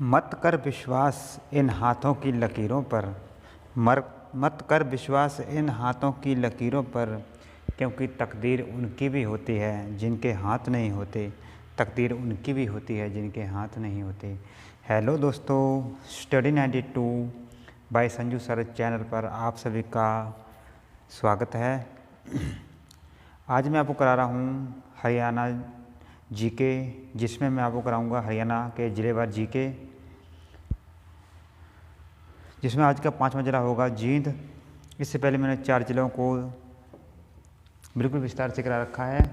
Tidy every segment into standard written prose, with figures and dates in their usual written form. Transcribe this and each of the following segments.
मत कर विश्वास इन हाथों की लकीरों पर। मत कर विश्वास इन हाथों की लकीरों पर, क्योंकि तकदीर उनकी भी होती है जिनके हाथ नहीं होते। तकदीर उनकी भी होती है जिनके हाथ नहीं होते। हेलो दोस्तों, study 92 by Sanju sir channel पर आप सभी का स्वागत है। आज मैं आपको करा रहा हूँ हरियाणा जीके, जिसमें मैं आपको कराऊंगा हरियाणा के ज़िलेवार जीके, जिसमें आज का 5वां ज़िला होगा जींद। इससे पहले मैंने 4 ज़िलों को बिल्कुल विस्तार से करा रखा है।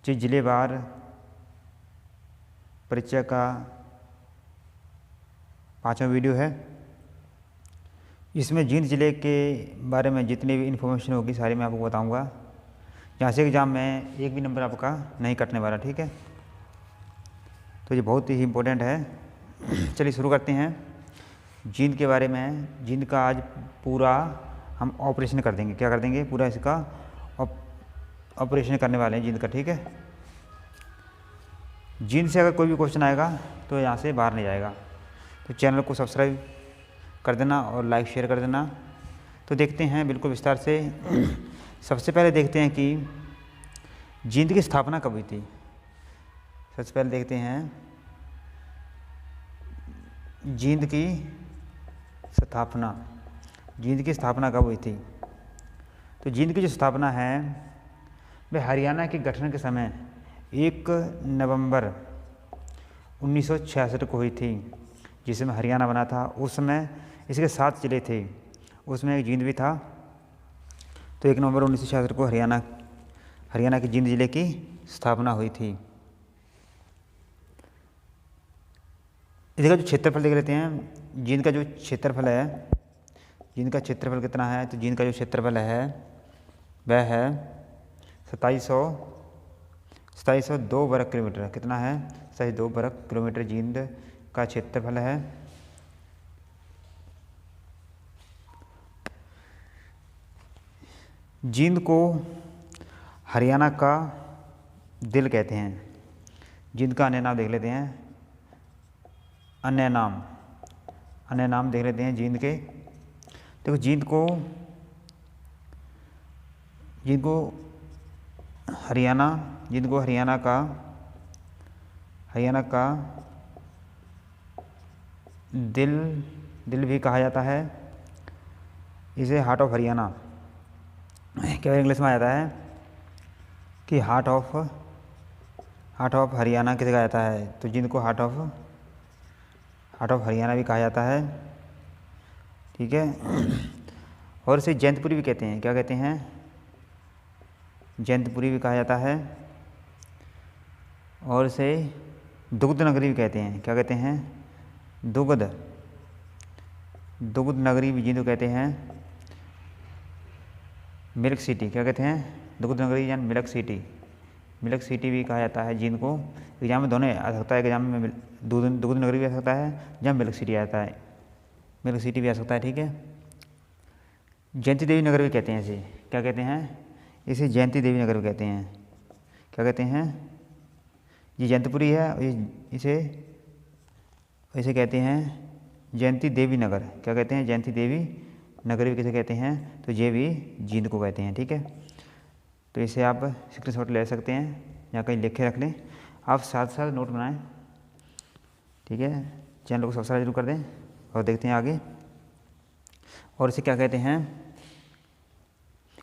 जी ज़िलेवार परिचय का 5वां वीडियो है। इसमें जींद ज़िले के बारे में जितनी भी इन्फॉर्मेशन होगी सारी मैं आपको बताऊंगा। यहाँ से एग्ज़ाम में एक भी नंबर आपका नहीं कटने वाला, ठीक है। तो ये बहुत ही इम्पोर्टेंट है। चलिए शुरू करते हैं जींद के बारे में। जींद का आज पूरा हम ऑपरेशन कर देंगे। क्या कर देंगे? पूरा इसका ऑपरेशन करने वाले हैं जींद का, ठीक है। जींद से अगर कोई भी क्वेश्चन आएगा तो यहाँ से बाहर नहीं जाएगा। तो चैनल को सब्सक्राइब कर देना और लाइक शेयर कर देना। तो देखते हैं बिल्कुल विस्तार से। सबसे पहले देखते हैं कि जींद की स्थापना कब हुई थी। सबसे पहले देखते हैं जींद की स्थापना। जींद की स्थापना कब हुई थी? तो जींद की जो स्थापना है वह हरियाणा के गठन के समय 1 नवंबर 1966 को हुई थी, जिसमें हरियाणा बना था। उस समय इसके 7 ज़िले थे, उसमें एक जींद भी था। तो 1 नवंबर 1966 को हरियाणा के जींद ज़िले की स्थापना हुई थी। इसका जो क्षेत्रफल देख लेते हैं। जींद का जो क्षेत्रफल है, जींद का क्षेत्रफल कितना है? तो जींद का जो क्षेत्रफल है वह है 2702 वर्ग किलोमीटर। कितना है? 2702 वर्ग किलोमीटर जींद का क्षेत्रफल है। जींद को हरियाणा का दिल कहते हैं। जींद का अन्य नाम देख लेते हैं। अन्य नाम देख लेते हैं जींद के। देखो जींद को हरियाणा का दिल भी कहा जाता है। इसे हार्ट ऑफ हरियाणा क्या इंग्लिश में आ जाता है कि हार्ट ऑफ हरियाणा किसे कहा जाता है? तो जींद को हार्ट ऑफ हरियाणा भी कहा जाता है, ठीक है। और इसे जयंतपुरी भी कहते हैं। क्या कहते हैं? जयंतपुरी भी कहा जाता है। और इसे दुग्ध नगरी भी कहते हैं। क्या कहते हैं? दुग्ध नगरी भी जींद को कहते हैं। मिल्क सिटी क्या कहते हैं? दुग्ध नगरी या मिल्क सिटी भी कहा जाता है जींद को। एग्जाम में दोनों आ सकता है। एग्जाम में दुग्ध नगरी भी आ सकता है या मिल्क सिटी आ जाता है। मिल्क सिटी भी आ सकता है, ठीक है। जयंती देवी नगर भी कहते हैं इसे। क्या कहते हैं? इसे जयंती देवी नगर भी कहते हैं। क्या कहते हैं? ये जयंतपुरी है और इसे कहते हैं जयंती देवी नगर। क्या कहते हैं? जयंती देवी नगर भी किसे कहते हैं? तो ये भी जींद को कहते हैं, ठीक है। तो इसे आप स्क्रीनशॉट ले सकते हैं या कहीं लिख के रख लें। आप साथ साथ नोट बनाएं, ठीक है। चैनल को सब्सक्राइब जरूर कर दें और देखते हैं आगे। और इसे क्या कहते हैं?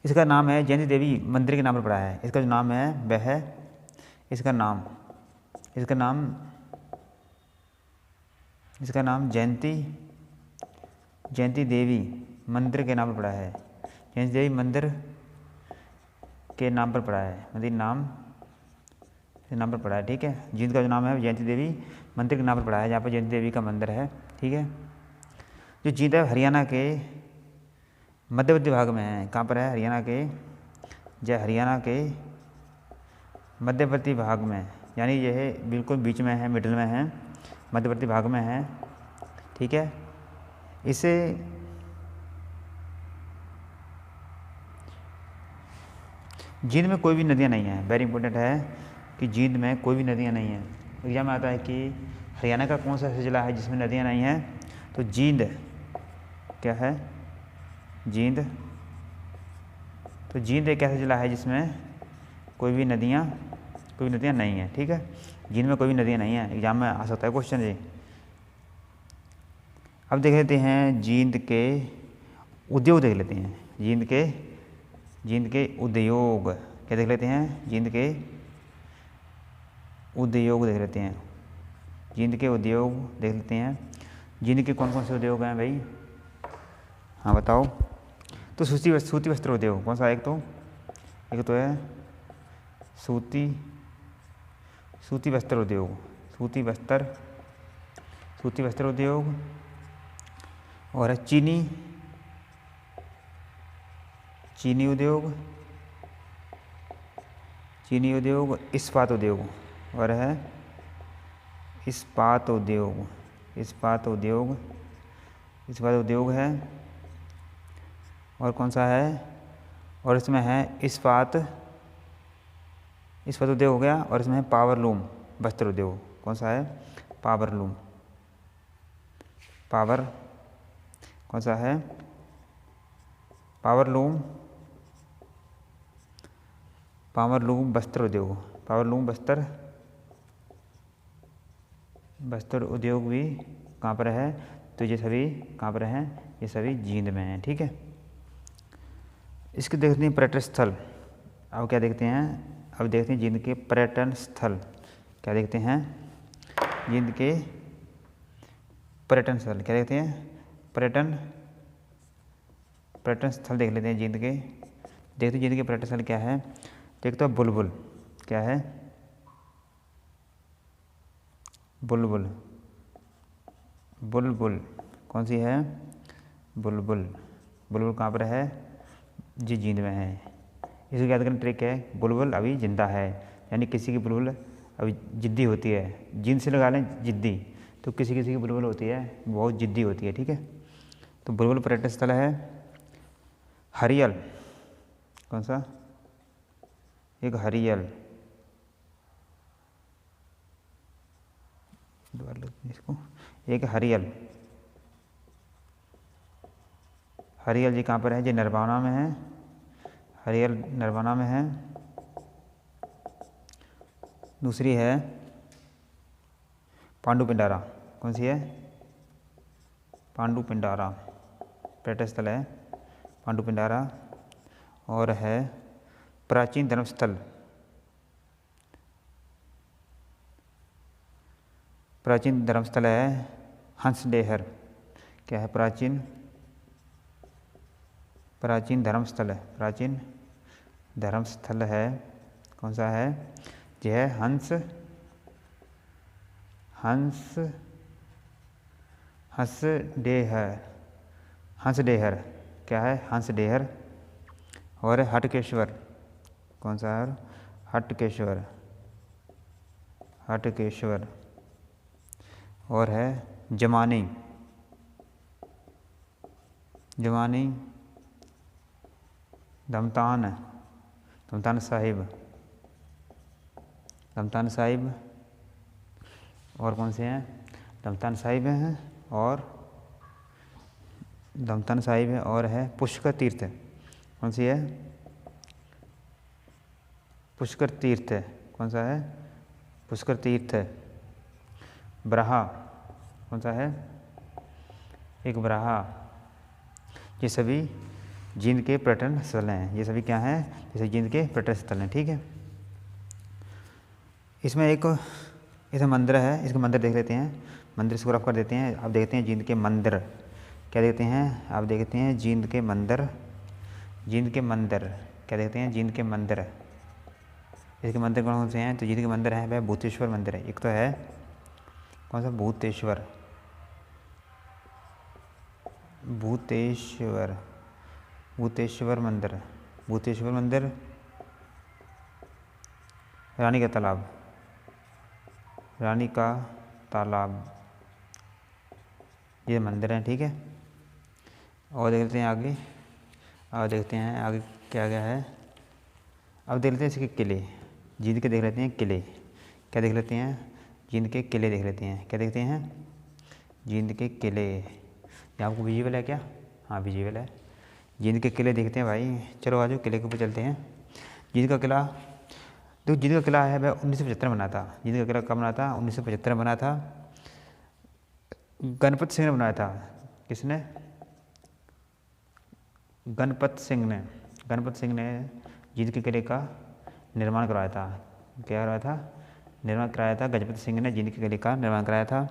इसका नाम है जयंती देवी मंदिर के नाम पर पड़ा है। इसका जो नाम है वह है इसका नाम जयंती देवी मंदिर के नाम पर पड़ा है। जयंती देवी मंदिर के नाम पर पड़ा है। मंदिर नाम पर पड़ा है, ठीक है। जींद का जो नाम है जयंती देवी मंदिर के नाम पर पड़ा है, जहाँ पर जयंती देवी का मंदिर है, ठीक है। जो जींद है हरियाणा के मध्यवर्ती भाग में है। कहाँ पर है? हरियाणा के मध्यवर्ती भाग में, यानी यह बिल्कुल बीच में है, मिडिल में है, मध्यवर्ती भाग में है, ठीक है। इसे जींद में कोई भी नदियाँ नहीं हैं। वेरी इंपॉर्टेंट है कि जींद में कोई भी नदियाँ नहीं हैं। एग्जाम में आता है कि हरियाणा का कौन सा ऐसा जिला है जिसमें नदियाँ नहीं हैं? तो जींद। क्या है? जींद। तो जींद एक ऐसा जिला है जिसमें कोई भी नदियाँ नहीं हैं। ठीक है, जींद में कोई भी नदियाँ नहीं हैं। एग्जाम में आ सकता है क्वेश्चन जी। अब देख लेते हैं जींद के उद्योग देख लेते हैं। जींद के उद्योग क्या देख लेते हैं? जींद के उद्योग देख लेते हैं। जींद के उद्योग देख लेते हैं। जींद के कौन कौन से उद्योग हैं भाई? हाँ बताओ। तो सूती वस्त्र उद्योग कौन सा? एक तो है सूती वस्त्र उद्योग। सूती वस्त्र उद्योग। और है चीनी उद्योग। इस्पात उद्योग। और है इस्पात उद्योग है। और कौन सा है? और इसमें है इस्पात उद्योग हो गया। और इसमें है पावरलूम वस्त्र उद्योग। कौन सा है? पावरलूम। कौन सा है? पावरलूम वस्त्र उद्योग। पावरलूम वस्त्र उद्योग भी कहाँ पर है? तो ये सभी कहाँ पर हैं? ये सभी जींद में हैं। ठीक है, इसके देखते हैं पर्यटन स्थल। अब क्या देखते हैं? अब देखते हैं जींद के पर्यटन स्थल। क्या देखते हैं? जींद के पर्यटन स्थल क्या देखते हैं? पर्यटन स्थल देख लेते हैं जींद के। देखते हैं जींद के पर्यटन स्थल क्या है। देखते हो बुलबुल। क्या है? बुलबुल कौन सी है? बुलबुल कहाँ पर है? जी जींद में है। इसको याद करने ट्रिक है, बुलबुल अभी जिंदा है, यानी किसी की बुलबुल अभी जिद्दी होती है। जींद से लगा लें जिद्दी, तो किसी की बुलबुल होती है बहुत जिद्दी होती है। ठीक है, तो बुलबुल पर्यटन स्थल है। हरियल कौन सा? एक हरियल। इसको एक हरियल जी कहाँ पर है? जी नरवाना में है। हरियल नरवाना में है। दूसरी है पांडुपिंडारा। कौन सी है? पांडुपिंडारा पर्यटन स्थल है पांडुपिंडारा। और है प्राचीन धर्मस्थल। है हंसडेहर। क्या है? प्राचीन धर्मस्थल है। प्राचीन धर्मस्थल है। कौन सा है? यह है हंसडेहर। क्या है? हंसडेहर। और हटकेश्वर। कौन सा है? हटकेश्वर। और है जमानी धमतान साहिब। और कौन से हैं? धमतान साहिब हैं और और है पुष्कर तीर्थ। कौन सी है? पुष्कर तीर्थ। कौन सा है? पुष्कर तीर्थ। ब्राहा। कौन सा है? एक ब्राहा। ये सभी जींद के पर्यटन स्थल हैं। ये सभी क्या हैं? जैसे जींद के पर्यटन स्थल हैं। ठीक है, इसमें एक मंदिर है। इसके मंदिर देख लेते हैं। मंदिर स्क्रॉल कर देते हैं। अब देखते हैं जींद के मंदिर क्या देखते हैं। अब देखते हैं जींद के मंदिर क्या देखते हैं? जींद के मंदिर। इसके मंदिर कौन से हैं? तो जींद के मंदिर हैं वह भूतेश्वर मंदिर है। एक तो है कौन सा? भूतेश्वर मंदिर। रानी का तालाब ये मंदिर है। ठीक है, और देखते हैं आगे। क्या क्या है। अब देख लेते हैं इसके किले। जींद के देख लेते हैं किले। क्या देख लेते हैं? जींद के किले देख लेते हैं। क्या देखते हैं? जींद के किले। ये आपको विजिबल है क्या? हाँ विजिबल है। जींद के किले देखते हैं भाई। चलो आज किले के ऊपर चलते हैं। जींद का किला, तो जींद का किला है वह 1975 बना था। जींद का किला कब बना था? 1975 में बना था। गणपत सिंह ने बनाया था। किसने? गणपत सिंह ने। गणपत सिंह ने जींद के किले का निर्माण करवाया था। क्या करवाया था? निर्माण कराया था। गजपति सिंह ने जींद के किले का निर्माण कराया था।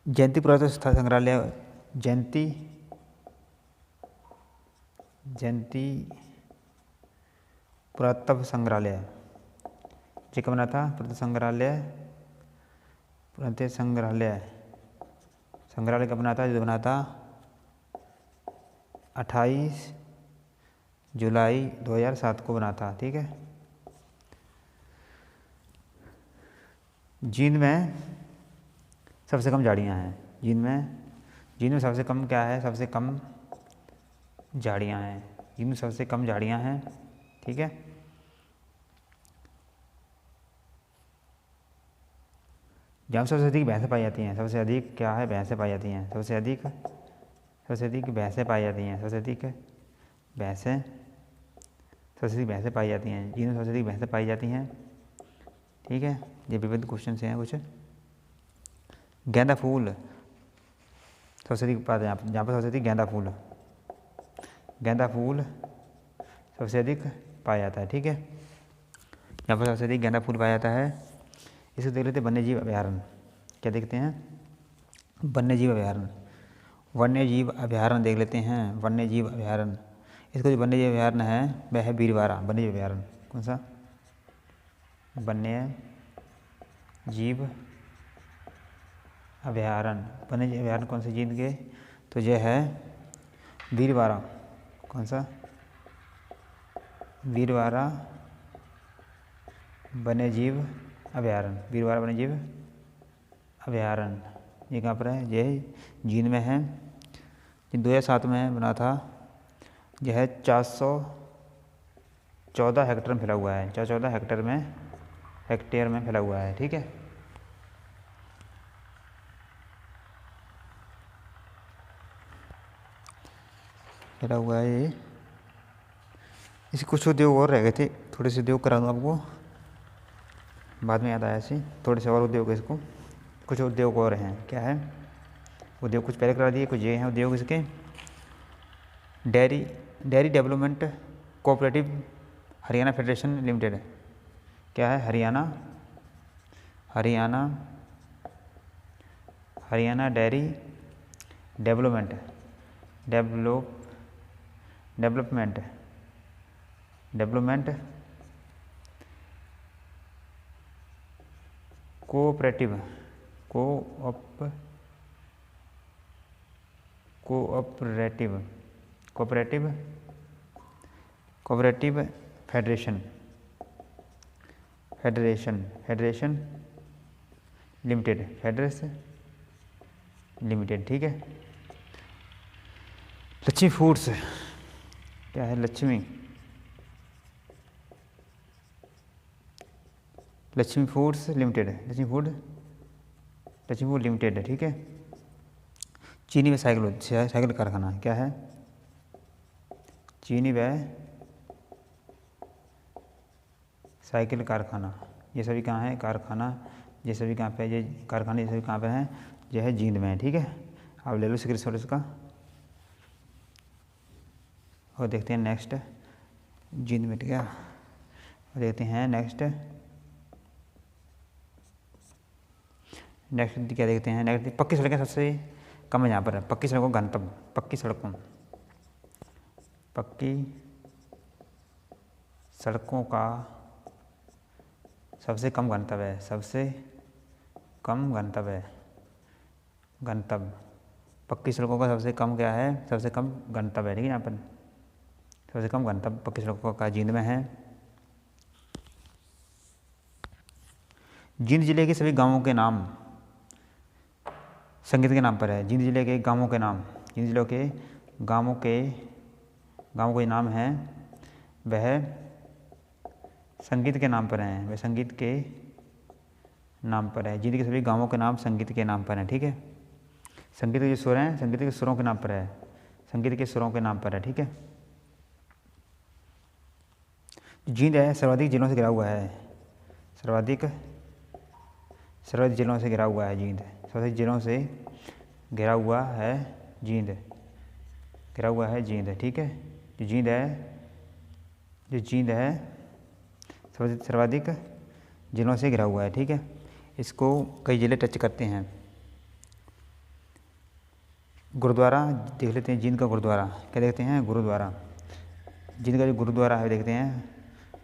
जयंती पुरातत्व संग्रहालय, जयंती पुरातत्व संग्रहालय ये कब बना था? पुरातत्व संग्रहालय कब बना था? जो बना था 28 जुलाई 2007 को बना था। ठीक है। जींद में सबसे कम झाड़ियाँ हैं। जींद में सबसे कम क्या है? सबसे कम झाड़ियाँ हैं। जींद में सबसे कम झाड़ियाँ हैं। ठीक है। जहाँ सबसे अधिक भैंसें पाई जाती हैं। सबसे अधिक क्या है? भैंसें पाई जाती हैं। सबसे अधिक भैंसें पाई जाती हैं। सबसे अधिक भैंसें पाई जाती हैं। जींद में सबसे अधिक भैंसें पाई जाती हैं। ठीक है। ये विविध क्वेश्चन हैं कुछ। गेंदा फूल सबसे अधिक पाते हैं जहाँ पर सबसे अधिक गेंदा फूल सबसे अधिक पाया जाता है। ठीक है। यहाँ पर सबसे अधिक गेंदा फूल पाया जाता है। इसको देख लेते हैं वन्यजीव अभयारण्य। क्या देखते हैं? वन्यजीव अभयारण्य देख लेते हैं। वन्यजीव अभयारण्य, इसको जो वन्यजीव अभयारण्य है वह है भीलवाड़ा वन्यजीव अभयारण्य। कौन सा? वन्यजीव अभयारण्य कौन से जींद के? तो यह है भीलवाड़ा। कौन सा? भीलवाड़ा वन्यजीव अभयारण्य। ये कहाँ पर है? यह जींद में है। ये 2007 में बना था। यह 414 हेक्टेयर में फैला हुआ है। 414 हेक्टेयर में फैला हुआ है। ठीक है। फैला हुआ है ये। इसे कुछ उद्योग और रह गए थे, थोड़े से उद्योग करा दूँ आपको, बाद में याद आया ऐसे। थोड़े से और उद्योग इसको, कुछ उद्योग और हैं। क्या है? उद्योग कुछ पहले करा दिए, कुछ ये हैं उद्योग इसके। Dairy development cooperative Haryana federation limited. क्या है? Haryana dairy development cooperative federation limited. ठीक है। लक्ष्मी फूड्स। क्या है? Lakshmi foods limited. Lakshmi food limited. ठीक है। चीनी व साइकिल कारखाना। क्या है? चीनी व साइकिल कारखाना। ये सभी कहाँ है? कारखाना ये सभी कहाँ पे? ये कारखाने ये सभी कहाँ पे हैं? यह है जींद में। ठीक है। आप ले लो स्क्रीनशॉट इसका और देखते हैं नेक्स्ट। जींद में ठीक है। और देखते हैं नेक्स्ट क्या देखते हैं? नेक्स्ट पक्की सड़कें सबसे कम है यहाँ पर। पक्की सड़कों गंतव्य, पक्की सड़कों का सबसे कम गंतव्य है। पक्की सड़कों का सबसे कम क्या है? सबसे कम गंतव्य है। ठीक है। यहाँ पर सबसे कम गंतव्य पक्की सड़कों का जींद में है। जींद जिले के सभी गांवों के नाम संगीत के नाम पर है। जींद जिले के गांवों के नाम, जींद जिले के गांवों के नाम हैं वह संगीत के नाम पर हैं, वे संगीत के नाम पर है। जींद के सभी गांवों के नाम संगीत के नाम पर हैं, ठीक है। संगीत के जो सुर हैं संगीत के सुरों के नाम पर है, संगीत के सुरों के नाम पर है, ठीक है। जींद है सर्वाधिक जिलों से घिरा हुआ है, सर्वाधिक जिलों से घिरा हुआ है जींद, सर्वाधिक जिलों से घिरा हुआ है जींद, घिरा हुआ है जींद, ठीक है। जो जींद है सर्वाधिक जिलों से घिरा हुआ है, ठीक है। इसको कई जिले टच करते हैं। गुरुद्वारा देख लेते हैं, जींद का गुरुद्वारा क्या देखते हैं, गुरुद्वारा। जींद का जो गुरुद्वारा है देखते हैं,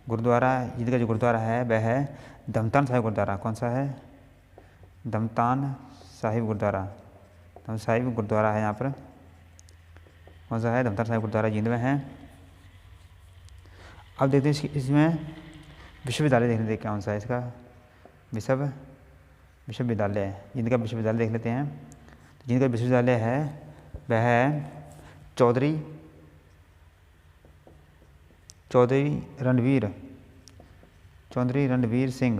गुरुद्वारा जींद का जो गुरुद्वारा है वह है दमतान साहिब गुरुद्वारा। कौन सा है, दमतान साहिब गुरुद्वारा, दमतान साहिब गुरुद्वारा है यहाँ पर। कौन सा है, दमतान साहिब गुरुद्वारा जींद में है। अब देखते हैं इसमें विश्वविद्यालय देख लेते हैं कौन सा है इसका, विश्वविद्यालय, जींद का विश्वविद्यालय देख लेते हैं। तो जींद का विश्वविद्यालय है वह है चौधरी रणवीर सिंह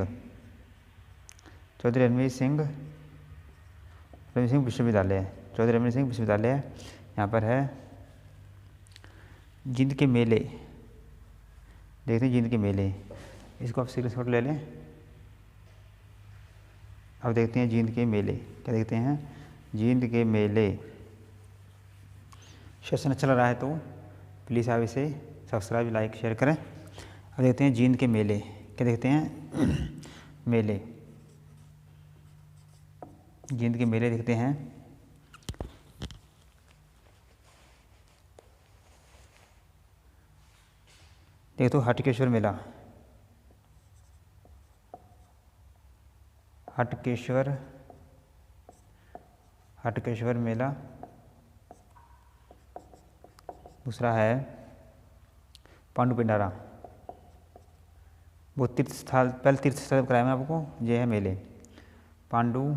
विश्वविद्यालय, चौधरी रणवीर सिंह विश्वविद्यालय यहाँ पर है। जींद के मेले देखते हैं, जींद के मेले, इसको आप स्क्रीनशॉट ले लें। अब देखते हैं जींद के मेले क्या देखते हैं, जींद के मेले। सेशन अच्छा लग रहा है तो प्लीज़ आप इसे सब्सक्राइब, लाइक, शेयर करें। अब देखते हैं जींद के मेले क्या देखते हैं, मेले, जींद के मेले देखते हैं। देखो तो हटकेश्वर मेला, हटकेश्वर मेला। दूसरा है पांडु पिंडारा, वो तीर्थ स्थल, पहले तीर्थ स्थल कराया मैं आपको, ये है मेले। पांडु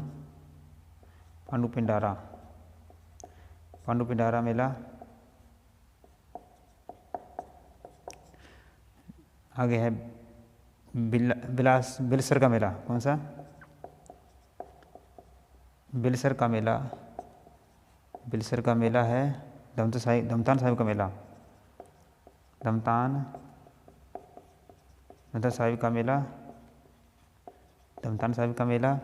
पिंडारा मेला। आगे है बिलसर का मेला। कौन सा, बिलसर का मेला है दमतान साहिब का मेला, दमतान साहिब का मेला, दमतान साहिब का मेला।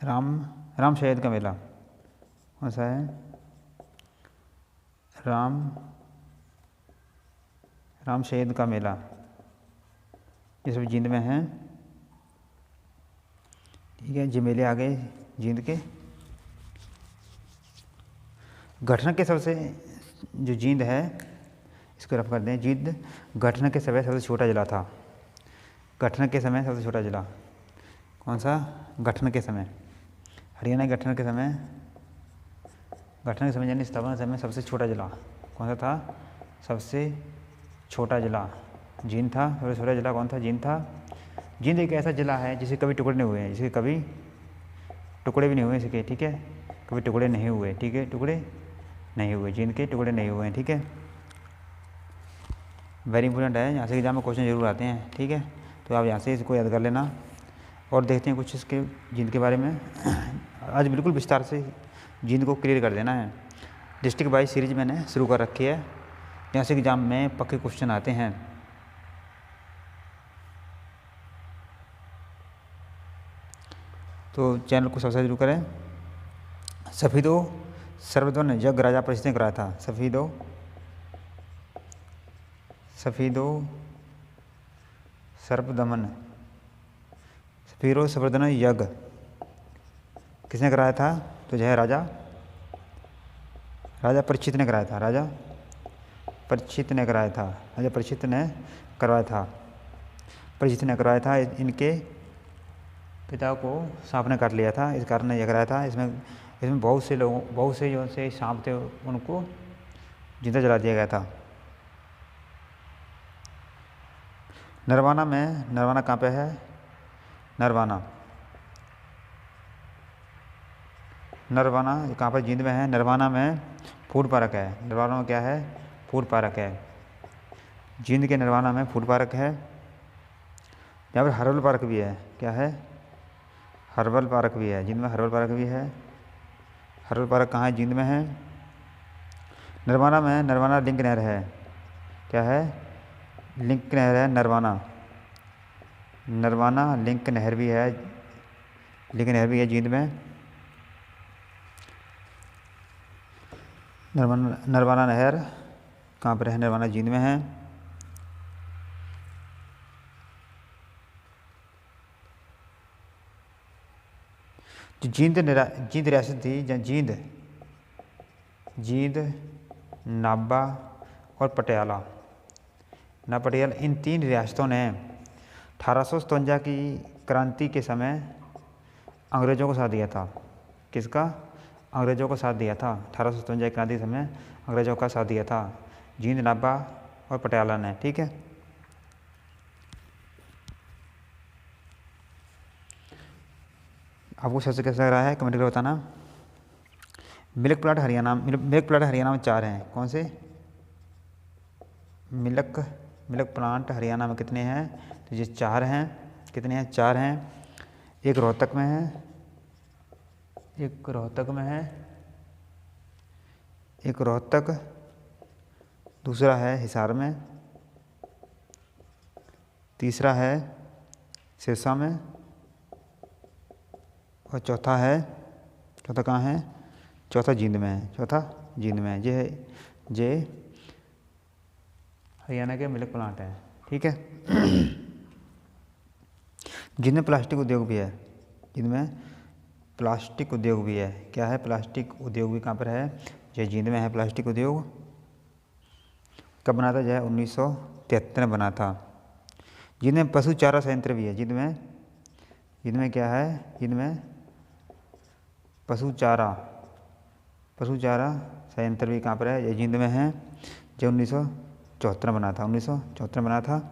राम शहीद का मेला। कौन सा है, राम शहीद का मेला, ये सब जींद में है, ठीक है। ये मेले आ गए जींद के। गठन के सबसे जो जींद है इसको रफ कर दें, जींद गठन के समय सबसे छोटा जिला था, गठन के समय सबसे छोटा जिला। कौन सा, गठन के समय, हरियाणा गठन के समय यानी स्थापना समय सबसे छोटा जिला कौन सा था, सबसे छोटा जिला जींद था। सबसे छोटा जिला कौन था, जींद था। जींद एक ऐसा जिला है जिसे कभी टुकड़े नहीं हुए हैं, जिसके कभी टुकड़े भी नहीं हुए इसके, ठीक है, कभी टुकड़े नहीं हुए, ठीक है, टुकड़े नहीं हुए, जींद के टुकड़े नहीं हुए हैं, ठीक है। वेरी इंपॉर्टेंट है, यहाँ से एग्जाम में क्वेश्चन जरूर आते हैं, ठीक है। तो आप यहाँ से इसको याद कर लेना। और देखते हैं कुछ इसके जींद के बारे में। आज बिल्कुल विस्तार से जींद को क्लियर कर देना है। डिस्ट्रिक्ट वाइज सीरीज मैंने शुरू कर रखी है, यहाँ से एग्जाम में पक्के क्वेश्चन आते हैं। तो चैनल को सब्सक्राइब जरूर करें। सफीदो सर्वध्वन यज्ञ राजा परिचित ने कराया था, सफीदो सर्वध्वन यज्ञ किसने कराया था, तो जो है राजा परीक्षित ने कराया था, राजा परीक्षित ने करवाया था। इनके पिता को सांप ने काट लिया था, इस कारण यह कराया था। इसमें बहुत से जो से सांप थे उनको जिंदा जला दिया गया था। नरवाना कहाँ पे है, नरवाना कहाँ पर, जींद में है। नरवाना में फूड पार्क है, नरवाना में क्या है, फूड पार्क है। जींद के नरवाना में फूड पार्क है। यहाँ पर हर्बल पार्क भी है। क्या है? हर्बल पार्क भी है। जींद में हर्बल पार्क भी है। हर्बल पार्क कहाँ है? जींद में है। नरवाना में नरवाना लिंक नहर है। क्या है? लिंक नहर है नरवाना। नरवाना लिंक नहर भी है। लिंक नहर भी है जींद में। नरवाना नहर कहाँ पर है? नरवाना जींद में है। जो जींद रियासत थी, जहाँ जींद नाभा और पटियाला इन 3 रियासतों ने 1857 की क्रांति के समय अंग्रेज़ों को साथ दिया था। किसका? अंग्रेज़ों को साथ दिया था। 1857 की क्रांति के समय अंग्रेज़ों का साथ दिया था जींद, नाभा और पटियाला ने। ठीक है। आपको सबसे कैसा लग रहा है कमेंट करके बताना। मिल्क प्लांट हरियाणा में 4 हैं। कौन से? मिल्क प्लांट हरियाणा में कितने हैं? तो ये 4 हैं। कितने हैं? 4 हैं। एक रोहतक में है, एक रोहतक, दूसरा है हिसार में, तीसरा है सिरसा में और चौथा कहाँ है? चौथा जींद में है। ये हरियाणा के मिल्क प्लांट हैं। ठीक है। जिनमें प्लास्टिक उद्योग भी है। क्या है? प्लास्टिक उद्योग भी कहाँ पर है? जो जींद में है प्लास्टिक उद्योग। कब बना था? जो है 1973 में बना था। जींद में पशु चारा संयंत्र भी है। जींद में क्या है? जींद में पशु चारा संयंत्र भी कहाँ पर है? ये जींद में है। जो 1974 में बना था।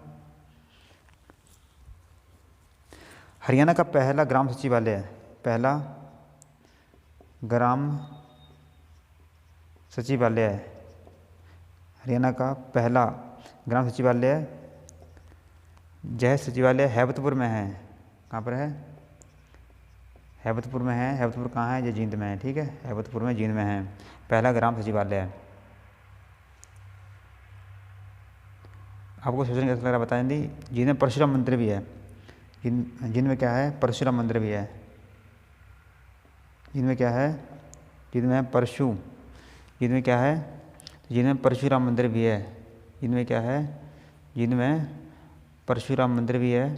हरियाणा का पहला ग्राम सचिवालय हरियाणा का पहला ग्राम सचिवालय हैबतपुर में है। कहाँ पर है? हैबतपुर में है। हैबतपुर कहाँ है? ये जींद में है। ठीक है। हैबतपुर में जींद में है पहला ग्राम सचिवालय। आपको सोचने कैसा लग रहा बताएं दी। जींद में परशुराम मंदिर भी है। जींद में क्या है? परशुराम मंदिर भी है। जींद में क्या है? जींद में क्या है? जींद में परशुराम मंदिर भी है। जींद में क्या है? जींद में परशुराम मंदिर भी है।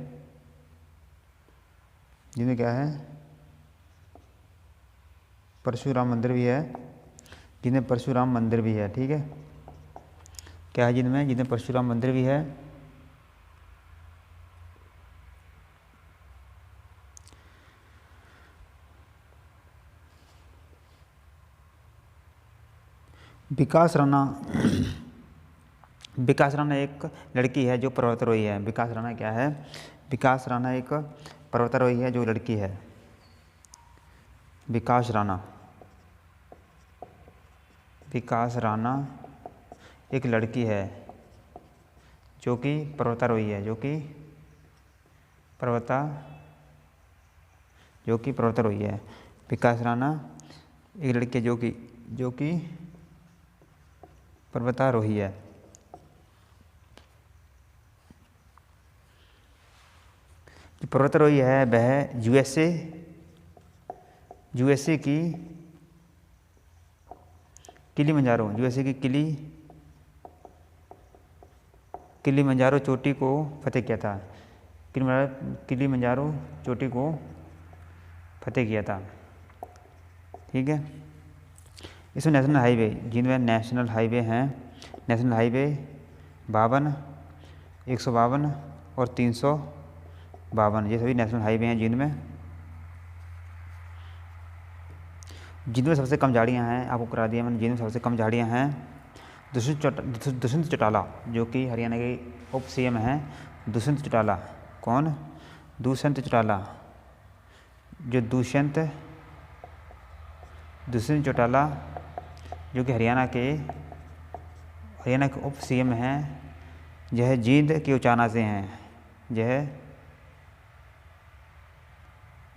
जींद में क्या है? परशुराम मंदिर भी है। जींद में परशुराम मंदिर भी है। ठीक है। क्या है जींद में? जींद में परशुराम मंदिर भी है। विकास राणा एक लड़की है जो पर्वतारोही है। विकास राणा क्या है? विकास राणा एक पर्वतारोही है जो लड़की है। विकास राणा एक लड़की है जो कि पर्वतारोही है। पर्वतारोही है। विकास राणा एक लड़की है जो कि पर्वतारोही है। जो पर्वतारोही है वह यूएसए की किलीमंजारो चोटी को फतेह किया था। किलीमंजारो चोटी को फतेह किया था। ठीक है। इसमें नेशनल हाईवे, जिनमें नेशनल हाईवे हैं, नेशनल हाईवे 52, 152 और 352, ये सभी नेशनल हाईवे हैं जिनमें सबसे कम झाड़ियाँ हैं। आपको करा दिया मैंने। जिनमें सबसे कम झाड़ियाँ हैं दुष्यंत चौटाला, जो कि हरियाणा के उप सीएम हैं। दुष्यंत चौटाला कौन? दुष्यंत चौटाला, जो दुष्यंत चौटाला जो कि हरियाणा के उप सीएम हैं, यह जींद के उचाना से हैं। यह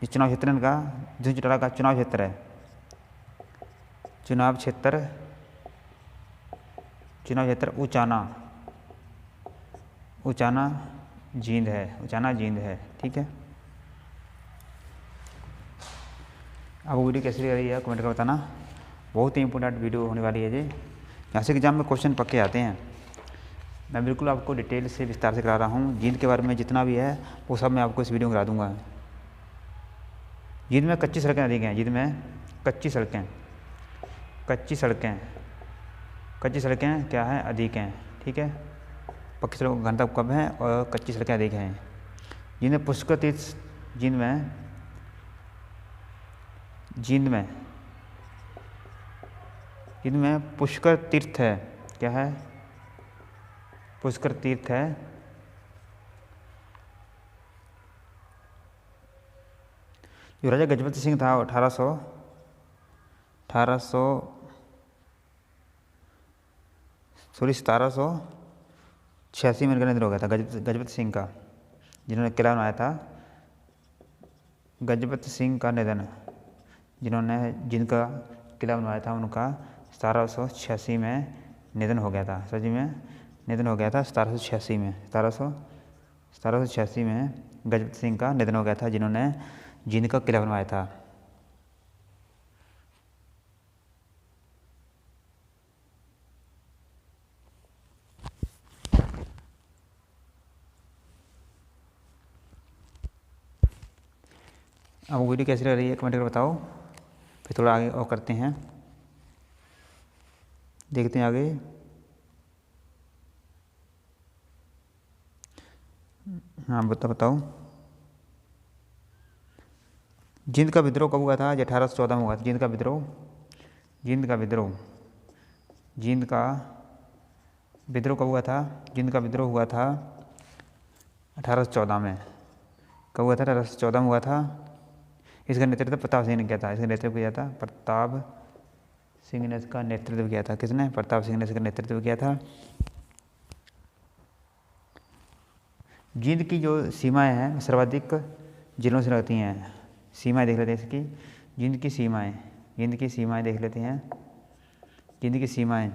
चुनाव क्षेत्र का जो चौटाला का चुनाव क्षेत्र है, चुनाव क्षेत्र उचाना जींद है। ठीक है। अब वीडियो कैसी लग रही है कमेंट कर बताना। बहुत ही इंपॉर्टेंट वीडियो होने वाली है ये। यहाँ से एग्जाम में क्वेश्चन पक्के आते हैं। मैं बिल्कुल आपको डिटेल से विस्तार से करा रहा हूँ। जींद के बारे में जितना भी है वो सब मैं आपको इस वीडियो में करा दूँगा। जींद में कच्ची सड़कें अधिक हैं। जींद में कच्ची सड़कें क्या है, अधिक हैं। ठीक है। पक्की सड़कों का घनत्व कम है और कच्ची सड़कें अधिक हैं। जींद में पुष्कर तीर्थ पुष्कर तीर्थ है। क्या है? पुष्कर तीर्थ है। जो राजा गजपति सिंह था 1786 में इनका निधन हो गया था। गजपति सिंह का, जिन्होंने किला बनाया था। गजपति सिंह का निधन, जिनका किला बनवाया था, उनका 1786 में निधन हो गया था। सजी में निधन हो गया था 1786 में गजपति सिंह का निधन हो गया था, जिन्होंने जींद का किला बनवाया था। अब वीडियो कैसी लग रही है कमेंट करके बताओ। फिर थोड़ा आगे और करते हैं, देखते हैं आगे। हाँ बताओ। जींद का विद्रोह कब हुआ था? 1814 में हुआ था। जींद का विद्रोह कब हुआ था? जींद का विद्रोह हुआ था 1814 में। कब हुआ था? 1814 में हुआ था। इसका नेतृत्व प्रताप सिंह ने किया था। प्रताप सिंह ने इसका नेतृत्व किया था। किसने? प्रताप सिंह ने इसका नेतृत्व किया था। जींद की जो सीमाएं हैं सर्वाधिक जिलों से लगती हैं। सीमाएं देख लेते हैं इसकी। जींद की सीमाएं देख लेते हैं। जींद की सीमाएं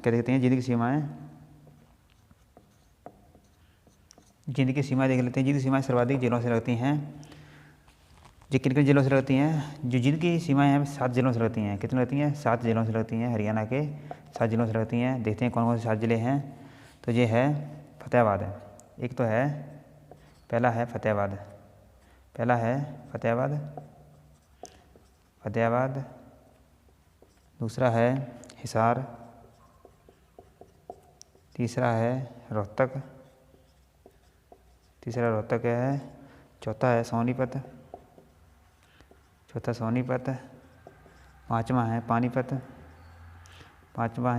क्या देखते हैं? जींद की सीमाएं देख लेते हैं। जींद की सीमाएं सर्वाधिक जिलों से लगती हैं। जो किन जिलों से लगती हैं? जो जींद की सीमाएं हैं 7 जिलों से लगती हैं। कितने लगती हैं? 7 जिलों से लगती हैं। हरियाणा के 7 जिलों से लगती हैं। देखते हैं कौन कौन से 7 जिले हैं। तो ये है फतेहाबाद है। एक तो है, पहला है फतेहाबाद। दूसरा है हिसार। तीसरा है रोहतक है। चौथा है सोनीपत। पाँचवा है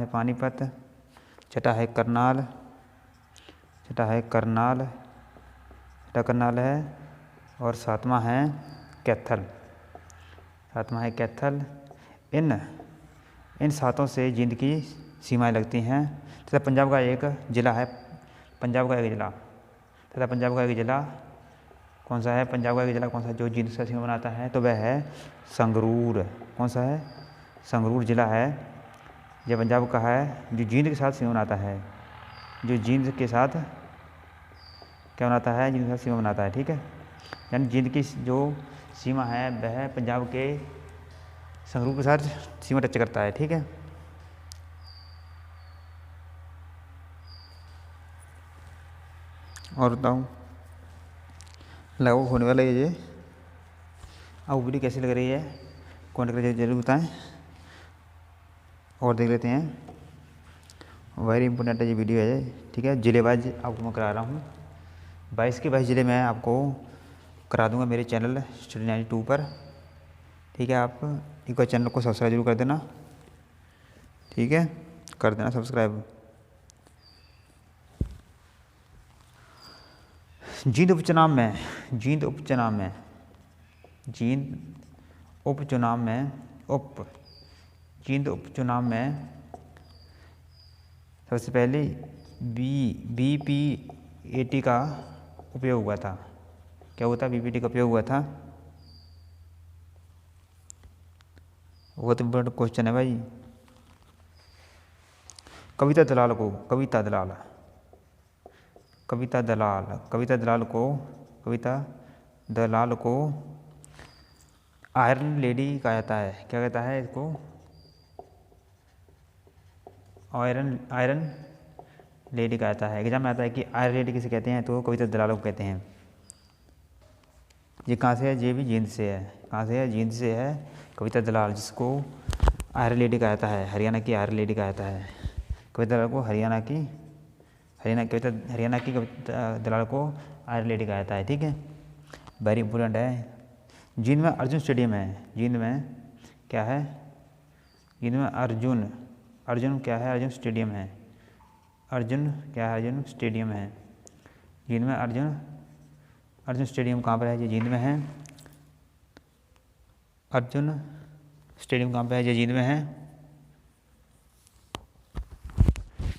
पानीपत। छठा है करनाल है। और सातवां है कैथल। इन 7 से जींद की सीमाएं लगती हैं। तथा पंजाब का एक जिला कौन सा है? जो जींद से सीमा बनाता है? तो वह है संगरूर। कौन सा है? संगरूर जिला है। यह पंजाब का है, जो जींद के साथ सीमा बनाता है। जींद के साथ सीमा बनाता है। ठीक है। यानी जींद की जो सीमा है वह पंजाब के संगरूर के साथ सीमा टच करता है। ठीक है। और बताऊँ, लागू होने वाला है ये। अब वीडियो कैसी लग रही है कमेंट करके जरूर बताएं। और देख लेते हैं, वेरी इंपॉर्टेंट ये वीडियो है। ठीक है। जिले वाइज आपको मैं करा रहा हूँ। 22 के 22 जिले मैं आपको करा दूंगा मेरे चैनल स्टडी 92 पर। ठीक है। आप एक बार चैनल को सब्सक्राइब जरूर कर देना। ठीक है, कर देना सब्सक्राइब। जींद उपचुनाव में सबसे पहले BPAT का उपयोग हुआ था। क्या हुआ था? BPAT का उपयोग हुआ था। बहुत इम्पोर्टेंट क्वेश्चन है भाई। कविता दलाल को आयरन लेडी कहा जाता है। क्या कहता है इसको? आयरन लेडी कहा जाता है। एग्जाम में आता है कि आयरन लेडी किसे कहते हैं, तो कविता दलाल को कहते हैं। ये कहाँ से है? ये भी जींद से है। कहाँ से है? जींद से है कविता दलाल, जिसको आयरन लेडी कहा जाता है। हरियाणा की आयरन लेडी कहा जाता है कविता दलाल को। हरियाणा की कविता दलाल को आयरन लेडी कहा जाता है। ठीक है, वेरी इंपॉर्टेंट है। जींद में अर्जुन स्टेडियम है। जींद में क्या है? जींद में अर्जुन क्या है? अर्जुन स्टेडियम है। अर्जुन क्या है? अर्जुन स्टेडियम है। जींद में अर्जुन स्टेडियम कहाँ पर है? ये जींद में है। अर्जुन स्टेडियम कहाँ पे है? ये जींद में है।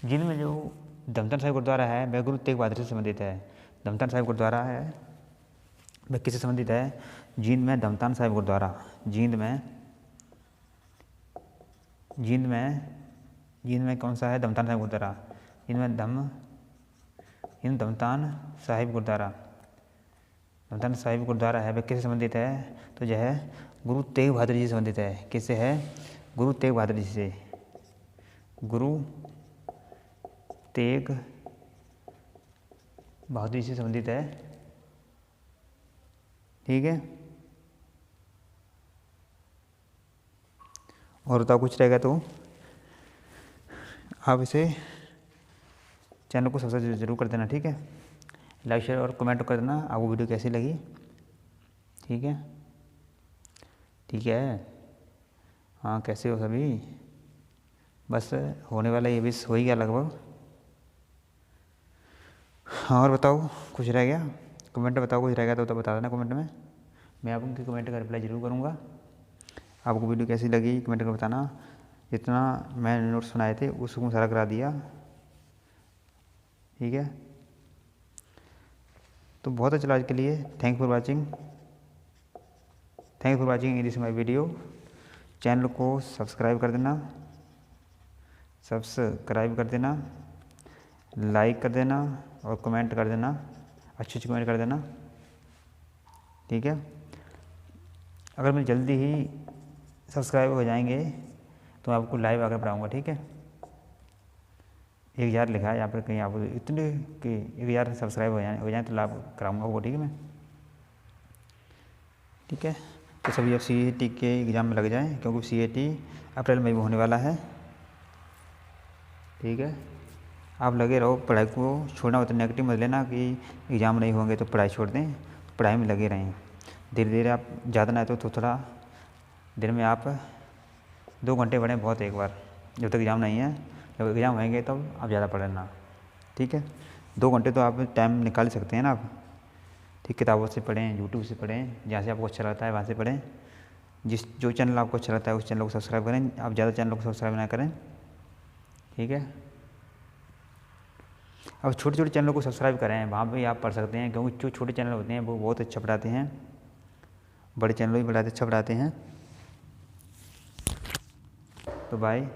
जींद में जो दमदम साहिब गुरुद्वारा है वह गुरु तेग बहादुर से संबंधित है। दमदम साहिब गुरुद्वारा है वह किससे संबंधित है? जींद में दमदम साहिब गुरुद्वारा। जींद में कौन सा है? दमदम साहिब गुरुद्वारा। जींद में दमदम साहिब गुरुद्वारा है वह किससे संबंधित है? तो यह है गुरु तेग बहादुर जी से संबंधित है। किससे है? गुरु तेग बहादुर जी से। गुरु तेग बहादुर जी से संबंधित है। ठीक है, और बताओ कुछ रहेगा तो आप इसे चैनल को सब्सक्राइब जरूर कर देना। ठीक है, लाइक शेयर और कमेंट कर देना आपको वीडियो कैसी लगी। ठीक है। हाँ, कैसे हो सभी? बस होने वाला ये भी हो ही गया लगभग। हाँ, और बताओ कुछ रह गया? कमेंट में बताओ, कुछ रह गया तो बता देना कमेंट में। मैं आपकी कमेंट का रिप्लाई ज़रूर करूँगा। आपको वीडियो कैसी लगी कमेंट कर बताना। जितना मैंने नोट्स बनाए थे उसको सारा करा दिया। ठीक है, तो बहुत अच्छा आज के लिए। Thank for watching this my video. Channel को सब्सक्राइब कर देना, लाइक कर देना और कमेंट कर देना, अच्छे कमेंट कर देना। ठीक है, अगर मैं जल्दी ही सब्सक्राइब हो जाएंगे तो मैं आपको लाइव आकर पढ़ाऊँगा। ठीक है, 1000 लिखा है यहाँ पर कहीं, आप इतने कि 1000 सब्सक्राइब हो जाए तो लाइव कराऊँगा वो। ठीक है मैं। ठीक है, तो सभी अब CAT के एग्ज़ाम में लग जाएं, क्योंकि CAT अप्रैल में भी होने वाला है। ठीक है, आप लगे रहो, पढ़ाई को छोड़ना होता, नेगेटिव मत लेना कि एग्ज़ाम नहीं होंगे तो पढ़ाई छोड़ दें। पढ़ाई में लगे रहें। धीरे धीरे आप ज़्यादा ना तो थोड़ा दिन में आप 2 घंटे पढ़ें बहुत, एक बार, जब तक एग्ज़ाम नहीं है। जब एग्ज़ाम होंगे तब आप ज़्यादा पढ़ना। ठीक है, 2 घंटे तो आप टाइम निकाल सकते हैं ना आप। ठीक, किताबों से पढ़ें, यूट्यूब से पढ़ें, जहाँ से आपको अच्छा लगता है वहाँ से पढ़ें। जो चैनल आपको अच्छा लगता है उस चैनल को सब्सक्राइब करें। आप ज़्यादा चैनल को सब्सक्राइब ना करें। ठीक है, अब छोटे छोटे चैनलों को सब्सक्राइब करें, वहाँ भी आप पढ़ सकते हैं, क्योंकि जो छोटे चैनल होते हैं वो बहुत अच्छा पढ़ाते हैं। बड़े चैनल भी अच्छा पढ़ाते हैं। तो बाय।